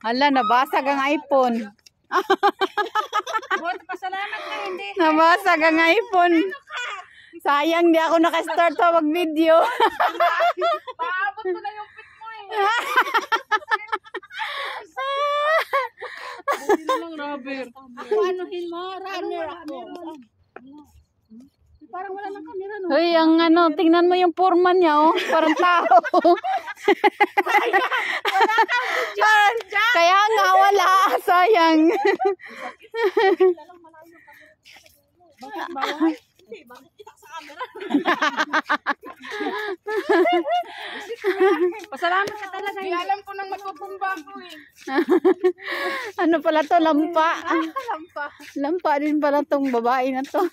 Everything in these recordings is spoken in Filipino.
Hala, nabasag ang iPhone. Pasalamat ka, hindi. Nabasag ang iPhone. Sayang di ako nakastart sa mag-video. Paabot ko na yung pit mo eh. Buti na lang rubber. Paanohin mo? Runner ako. Parang wala ng camera, no? Hoy, ang ano, tingnan mo yung forma niya, oh. Parang tao. Kaya nga wala, sayang. Bakit bawal? Hindi, bakit kita sa camera? Pasalamat ka talaga. Hindi alam ko nang magpapumba ko eh. Ano pala to, lampa. Lampa. Lampa din pala tong babae na to.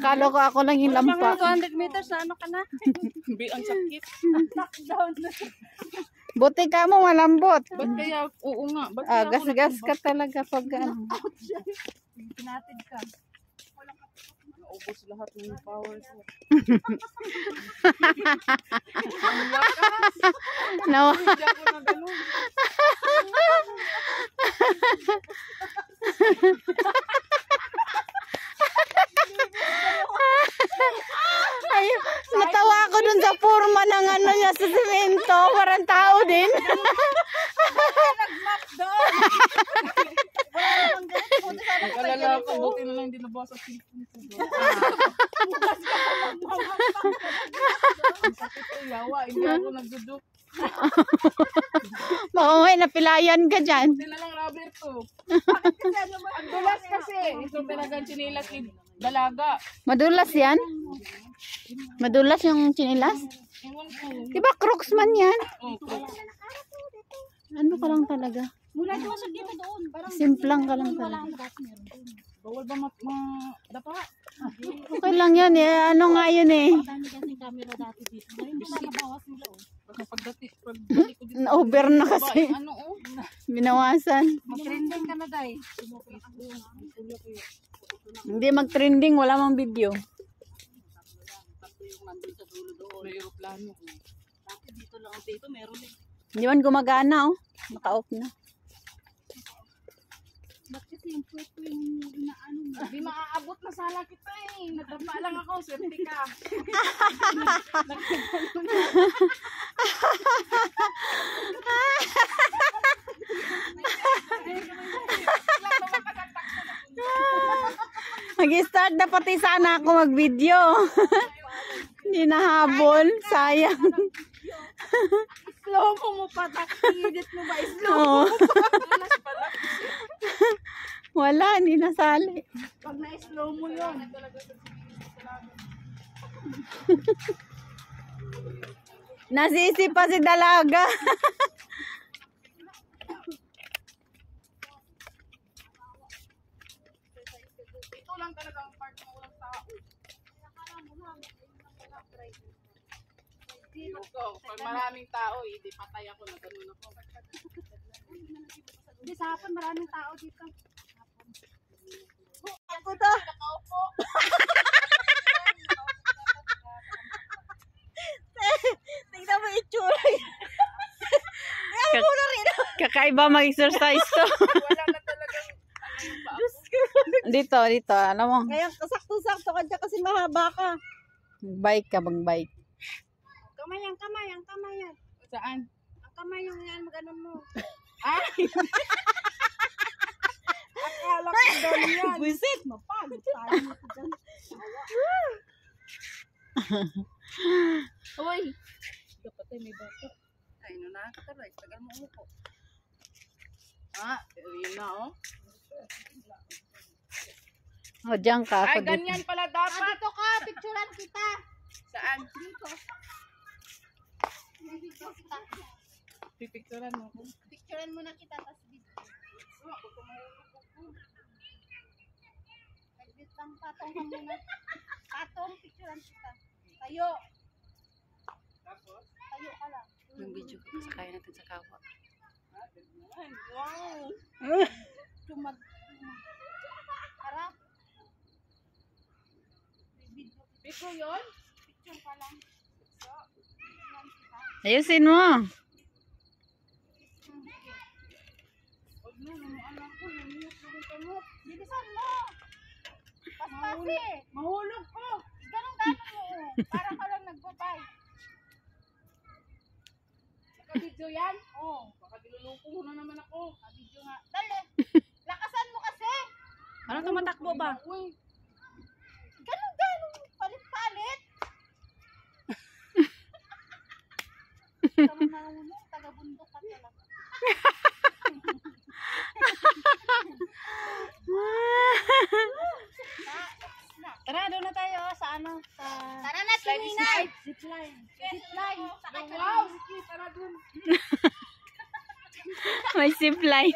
Akala ko ako lang yung lampa. 200 meters, ano ka na? Ang sakit. Knockdown na. Buti ka mo, malambot. Ba't kaya, oo nga. Ba't kaya ako Gas-gas ka talaga pag ano. pinatid ka? Naubos lahat ng power ko. No. Hindi ako na ganun. Ay, natawa ako dun sa forma ng ano niya sa semento. Parang tao din. Nag-map doon. Nag-alala ko, buti na lang hindi nabasa sa cellphone ko. Ang sakit ko, yawa. Hindi ako nagduduk. Baka may napilayan ka dyan. Buti na lang rubber to. Ang dulas kasi. Ito talagang chinilas ni dalaga. Madulas yan? Madulas yung chinilas? Ewan ko. Diba Crocs man yan? Okay. Ano ka lang talaga? Mula doon sa dito doon. Parang Simplang ka lang talaga. bawal ba dapa? Okay lang yan eh. Ano nga yun eh. Dami kasi camera dati dito. Ngayon wala nabawas nila oh. Basta pagdating ko dito. Na-over na kasi. Ano oh? Binawasan. Mag-trending ka na day. Hindi mag-trending. Wala mang video. May aeroplano. Dati dito lang dito meron eh. Hindi man gumagana oh. Naka-off na. Ba't kasi yung pwesto yung inaano mo? Di maaabot na sala kita eh. Nagdapa lang ako, swerte ka. Mag-start na pati sana ako mag-video. Hindi nahabol. Sayang. Slow mo pa. Edit mo ba? Slow Oo. mo pa. Wala, hindi nasali. Pag na-slow mo yun. Nasisi pa si dalaga. Ito lang talaga ang part na walang tao. Pag maraming tao, hindi patay ako na ganun ako. Hindi sa hapon maraming tao dito. Ako to. Nakaupo. Tingnan mo itsura. Kakaiba mag-exercise to. Wala na talagang ano yung paa. Dito. Alam mo. Kaya kasakto-sakto ka dyan kasi mahaba ka. Bike ka, bike. Kamay yan. Saan? Ang kamay yung yan, maganon mo. Ay! Akala ko ganyan. Buisit, mapagod tayo nito dyan. Uy! Dapat ay may bato. Ay, no na ka taray. Tagal mo umupo. Yun na oh. O, diyan ka. Ay, Ako dito. ganyan pala dapat. Dito ka, picturean kita. Saan? Dito. Dito kita. Pipicturan mo ko. Picturean mo na kita, tas dito. Nagbitang patong ka muna. Patong, picturean kita. Tayo. Tayo ka lang. Yung video ko, sakay natin sa kawa. Wow! Tumag. Harap. Ito yun? Picture ka lang. Ayusin mo. Anak ko, namiyot na rin kamot. Bilisan mo. Paspasi. Mahulog ko. Ganun mo. Para ka lang nagbabay. Nakabidyo yan? Oo. Baka dilulungko mo na naman ako. Video nga. Dali. Lakasan mo kasi. Ano tumatakbo ba? Uy, Ganun. Palit-palit. Ikaw marunong. Taga-bundok ka talaga. Tara, doon na tayo sa ano, sa... Tara na, tuminay. zipline. Zipline. Wow, sige, tara dun. May zipline.